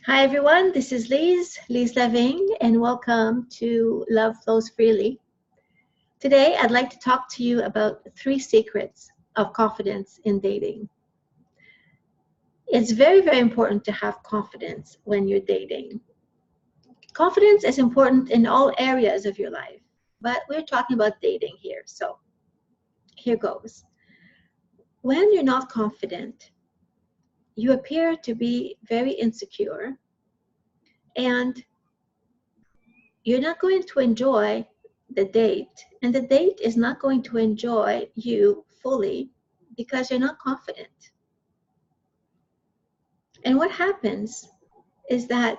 Hi everyone, this is Lise Leving, and welcome to Love Flows Freely. Today I'd like to talk to you about 3 secrets of confidence in dating. It's very, very important to have confidence when you're dating. Confidence is important in all areas of your life, but we're talking about dating here, so here goes. When you're not confident, you appear to be very insecure, and you're not going to enjoy the date, and the date is not going to enjoy you fully because you're not confident. And what happens is that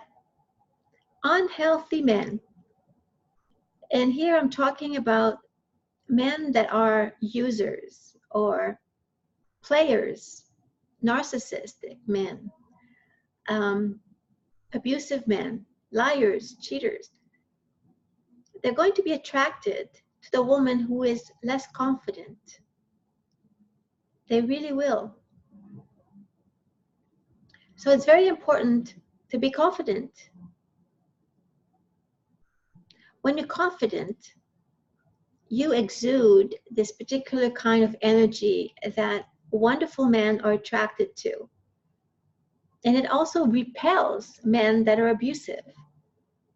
unhealthy men, and here I'm talking about men that are users or players, narcissistic men, abusive men, liars, cheaters, they're going to be attracted to the woman who is less confident. They really will. So it's very important to be confident. When you're confident, you exude this particular kind of energy that wonderful men are attracted to. And it also repels men that are abusive.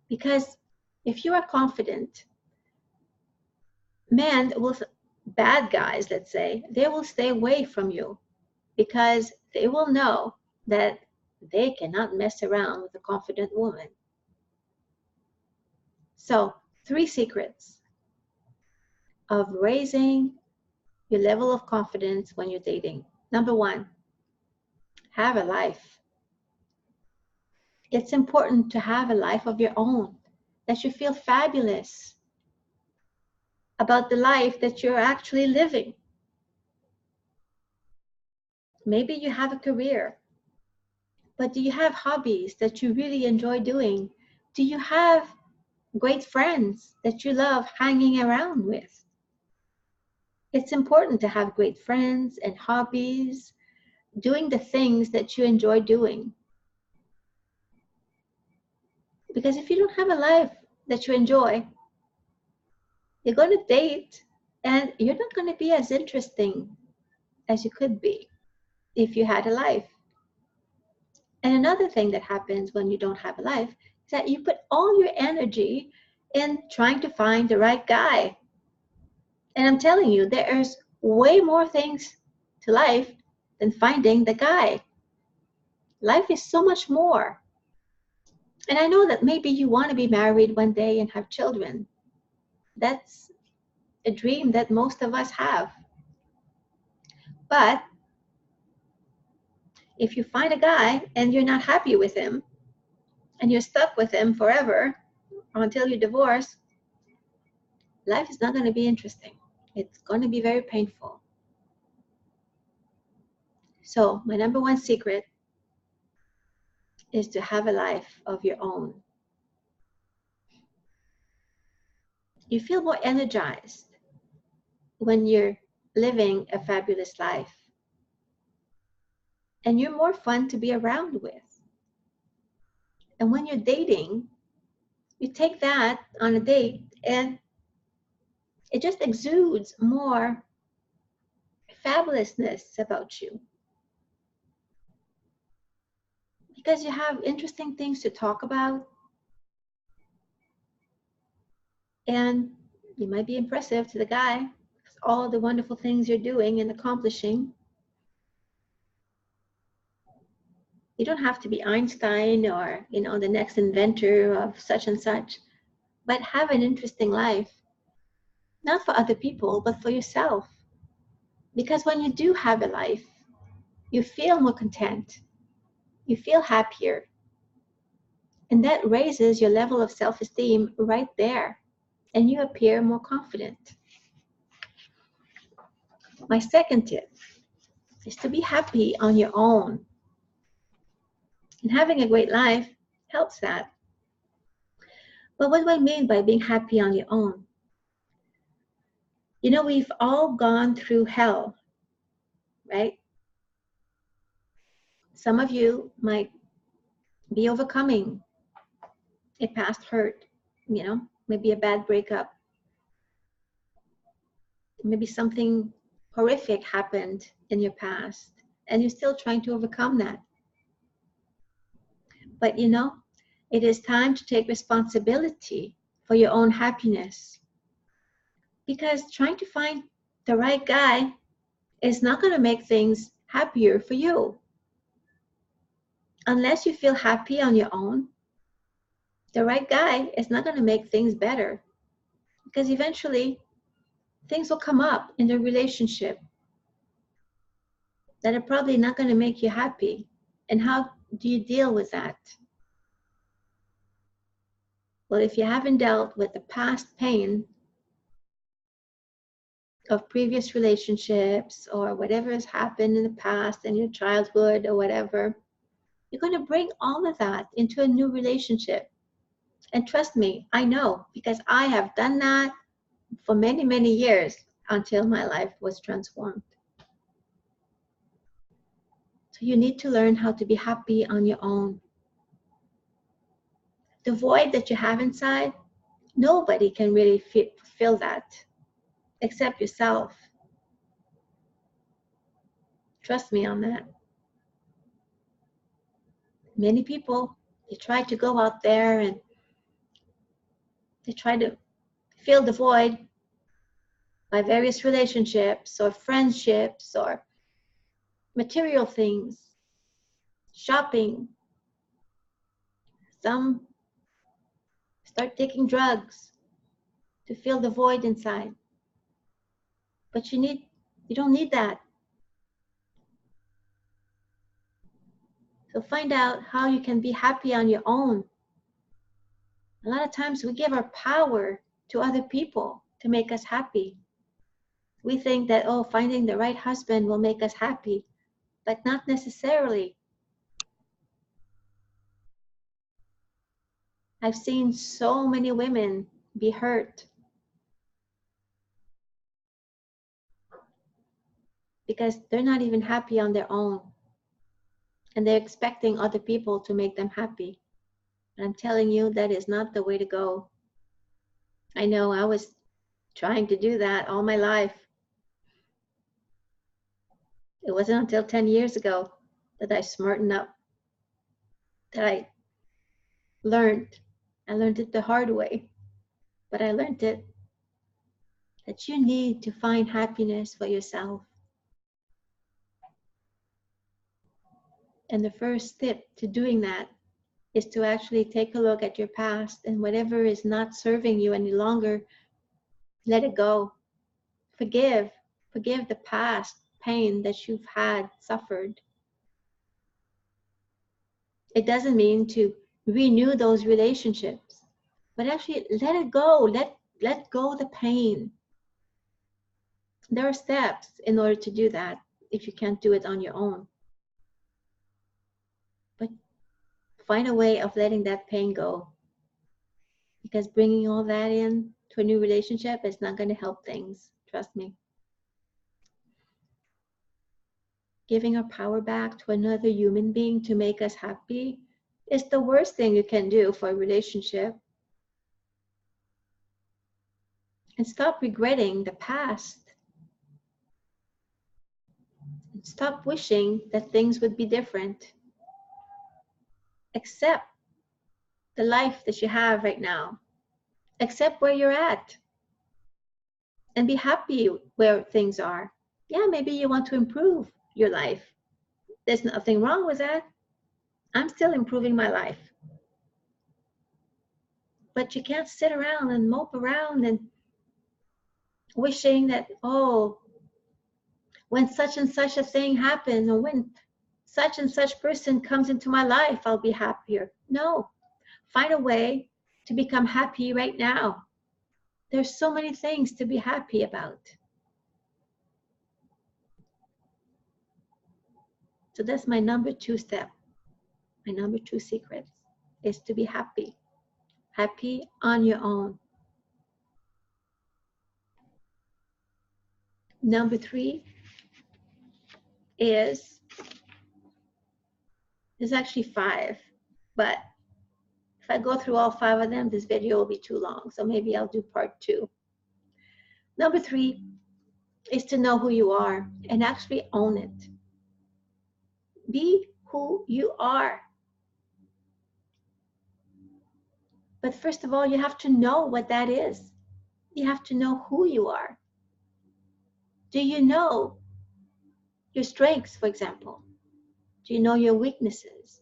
Because if you are confident, bad guys, let's say, they will stay away from you because they will know that they cannot mess around with a confident woman. So, 3 secrets of raising your level of confidence when you're dating. Number 1, have a life. It's important to have a life of your own, that you feel fabulous about the life that you're actually living. Maybe you have a career, but do you have hobbies that you really enjoy doing? Do you have great friends that you love hanging around with? It's important to have great friends and hobbies, doing the things that you enjoy doing. Because if you don't have a life that you enjoy, you're going to date and you're not going to be as interesting as you could be if you had a life. And another thing that happens when you don't have a life is that you put all your energy in trying to find the right guy. And I'm telling you, there's way more things to life than finding the guy. Life is so much more. And I know that maybe you want to be married one day and have children. That's a dream that most of us have. But if you find a guy and you're not happy with him and you're stuck with him forever until you divorce, life is not going to be interesting. It's going to be very painful. So my number 1 secret is to have a life of your own. You feel more energized when you're living a fabulous life. And you're more fun to be around with. And when you're dating, you take that on a date and it just exudes more fabulousness about you. Because you have interesting things to talk about. And you might be impressive to the guy. All the wonderful things you're doing and accomplishing. You don't have to be Einstein or, the next inventor of such and such, but have an interesting life. Not for other people, but for yourself. Because when you do have a life, you feel more content. You feel happier. And that raises your level of self-esteem right there. And you appear more confident. My second tip is to be happy on your own. And having a great life helps that. But what do I mean by being happy on your own? We've all gone through hell, right? Some of you might Be overcoming a past hurt, maybe a bad breakup, maybe something horrific happened in your past, and you're still trying to overcome that. But it is time to take responsibility for your own happiness, because trying to find the right guy is not going to make things happier for you. Unless you feel happy on your own, the right guy is not going to make things better, because eventually things will come up in the relationship that are probably not going to make you happy. And how do you deal with that? Well, if you haven't dealt with the past pain of previous relationships or whatever has happened in the past in your childhood or whatever, you're going to bring all of that into a new relationship. And trust me, I know, because I have done that for many, many years until my life was transformed. So you need to learn how to be happy on your own. The void that you have inside, nobody can really fill that except yourself. Trust me on that. Many people, they try to go out there and they try to fill the void by various relationships or friendships or material things, shopping. Some start taking drugs to fill the void inside. But you don't need that. So find out how you can be happy on your own. A lot of times we give our power to other people to make us happy. We think that, finding the right husband will make us happy, but not necessarily. I've seen so many women be hurt because they're not even happy on their own. And they're expecting other people to make them happy. And I'm telling you, that is not the way to go. I know I was trying to do that all my life. It wasn't until 10 years ago that I smartened up, that I learned it the hard way, but I learned it, that you need to find happiness for yourself. And the first step to doing that is to actually take a look at your past, and whatever is not serving you any longer, let it go. Forgive the past pain that you've suffered. It doesn't mean to renew those relationships, but actually let it go. Let go the pain. There are steps in order to do that if you can't do it on your own. But find a way of letting that pain go, because bringing all that in to a new relationship is not going to help things. Trust me. Giving our power back to another human being to make us happy is the worst thing you can do for a relationship. And stop regretting the past. And stop wishing that things would be different. Accept the life that you have right now. Accept where you're at. And be happy where things are. Yeah, maybe you want to improve your life. There's nothing wrong with that. I'm still improving my life. But you can't sit around and mope around and wishing that, when such and such a thing happens, or when such and such person comes into my life, I'll be happier. No, find a way to become happy right now. There's so many things to be happy about. So that's my number 2 step. My number 2 secret is to be happy. Happy on your own. Number 3 is, there's actually 5, But if I go through all 5 of them, this video will be too long. So maybe I'll do part 2. Number 3 is to know who you are and actually own it. Be who you are. But first of all, you have to know what that is. You have to know who you are. Do you know your strengths, for example? Do you know your weaknesses?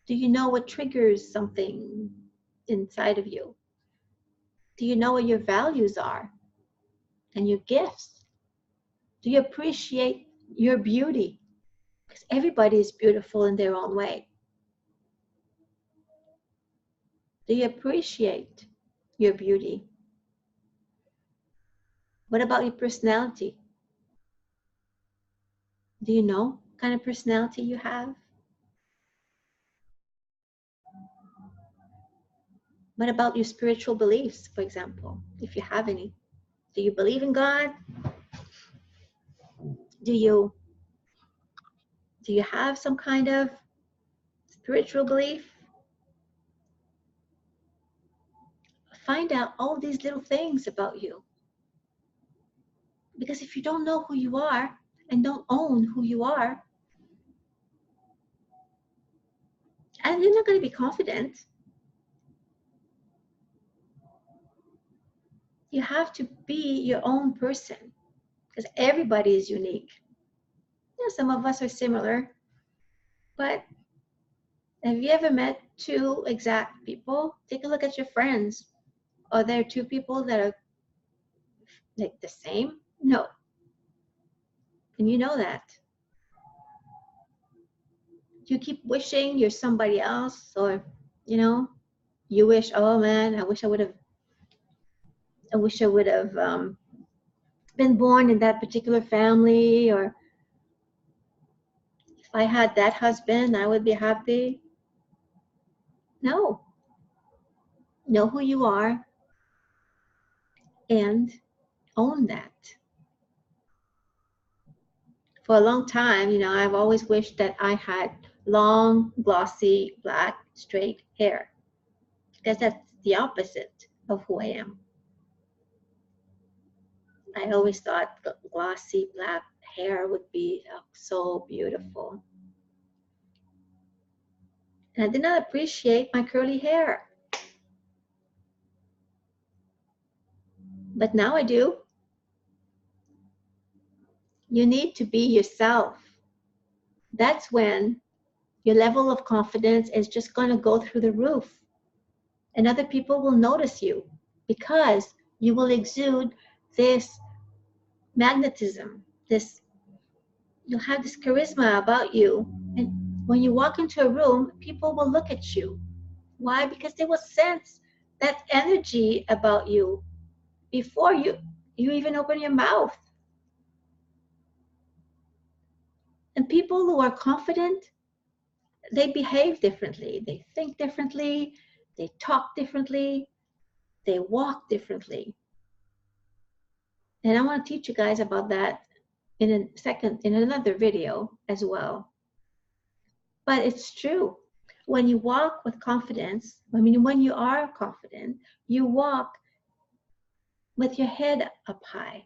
Do you know what triggers something inside of you? Do you know what your values are and your gifts? Do you appreciate your beauty? Because everybody is beautiful in their own way. Do you appreciate your beauty? What about your personality? Do you know what kind of personality you have? What about your spiritual beliefs, for example, if you have any? Do you believe in God? Do you have some kind of spiritual belief? Find out all these little things about you. Because if you don't know who you are and don't own who you are, and you're not going to be confident. You have to be your own person because everybody is unique. Yeah, some of us are similar, but have you ever met 2 exact people? Take a look at your friends. Are there 2 people that are like the same? No. And you know that. You keep wishing you're somebody else, or you wish, oh man, I wish I would have been born in that particular family, or if I had that husband, I would be happy. No. Know who you are and own that. For a long time, I've always wished that I had long, glossy, black, straight hair, because that's the opposite of who I am. I always thought glossy, black hair would be so beautiful. And I did not appreciate my curly hair. But now I do. You need to be yourself. That's when your level of confidence is just going to go through the roof. And other people will notice you because you will exude this magnetism, you'll have this charisma about you. And when you walk into a room, people will look at you. Why? Because they will sense that energy about you before you even open your mouth. And people who are confident, they behave differently. They think differently. They talk differently. They walk differently. And I want to teach you guys about that in another video as well. But it's true. When you walk with confidence, when you are confident, you walk with your head up high.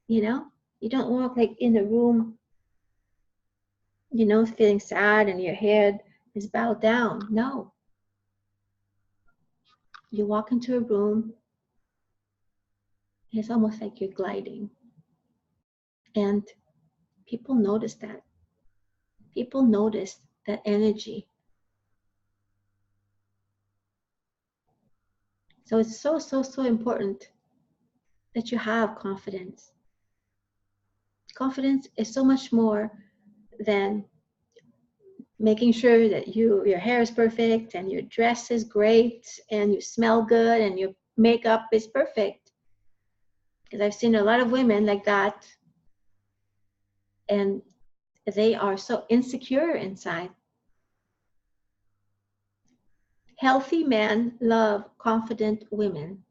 You don't walk like in the room, feeling sad and your head is bowed down. No. You walk into a room, it's almost like you're gliding. And people notice that. People notice that energy. So it's so, so, so important that you have confidence. Confidence is so much more than making sure that your hair is perfect and your dress is great and you smell good and your makeup is perfect. Because I've seen a lot of women like that, and they are so insecure inside. Healthy men love confident women.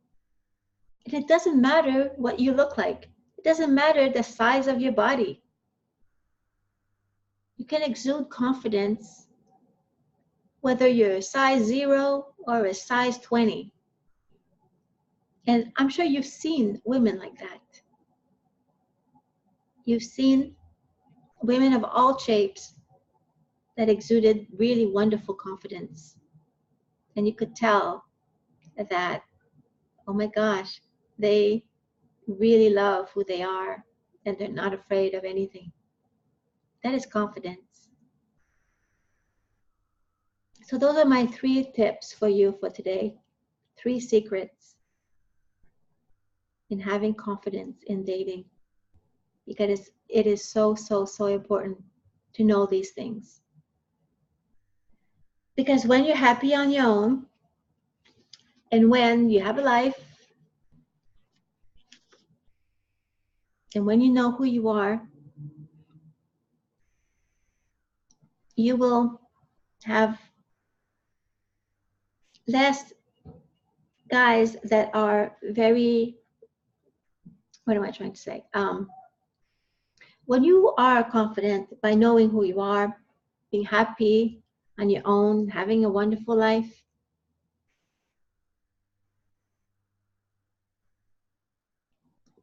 And it doesn't matter what you look like. It doesn't matter the size of your body. You can exude confidence whether you're a size 0 or a size 20. And I'm sure you've seen women like that. You've seen women of all shapes that exuded really wonderful confidence. And you could tell that, oh my gosh, they really love who they are and they're not afraid of anything. That is confidence. So those are my 3 tips for you for today. 3 secrets in having confidence in dating. Because it is so, so, so important to know these things. Because when you're happy on your own, and when you have a life, and when you know who you are, you will have less guys that are very, what am I trying to say? When you are confident by knowing who you are, being happy on your own, having a wonderful life,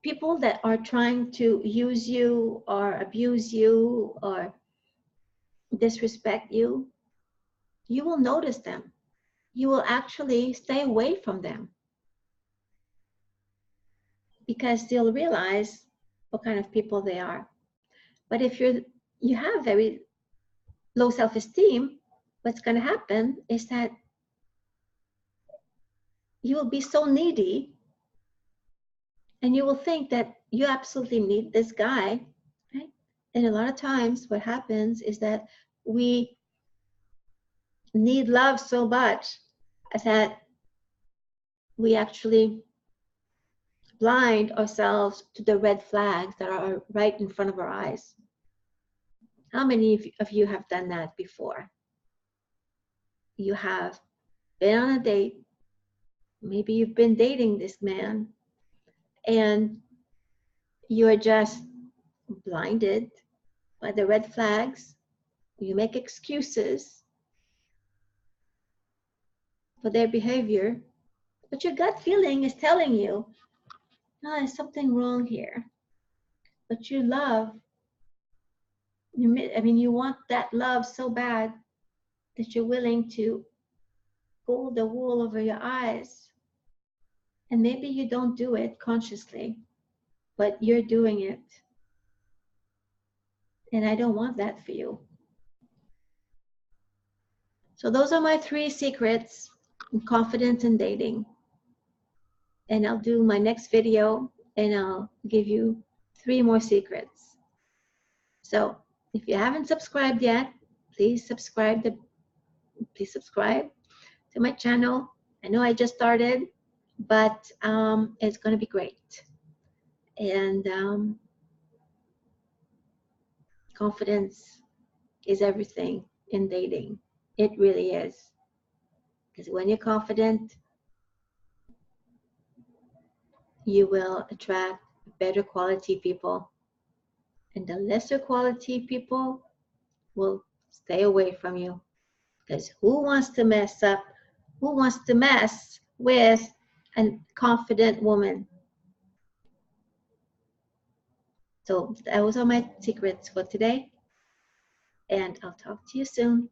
people that are trying to use you or abuse you or disrespect you, you will notice them. You will actually stay away from them because they'll realize what kind of people they are. But if you have very low self-esteem, what's going to happen is that you will be so needy and you will think that you absolutely need this guy, right? And a lot of times what happens is that we need love so much that we actually blind ourselves to the red flags that are right in front of our eyes. How many of you have done that before? You have been on a date, maybe you've been dating this man, and you're just blinded by the red flags. You make excuses for their behavior, but your gut feeling is telling you, oh, there's something wrong here. But you love, you want that love so bad that you're willing to pull the wool over your eyes. And maybe you don't do it consciously, but you're doing it. And I don't want that for you. So those are my 3 secrets in confidence in dating. And I'll do my next video and I'll give you 3 more secrets. So if you haven't subscribed yet, please subscribe to my channel. I know I just started, but it's going to be great. And confidence is everything in dating. It really is. Because when you're confident, you will attract better quality people. And the lesser quality people will stay away from you. Because who wants to mess with a confident woman? So those are my secrets for today. And I'll talk to you soon.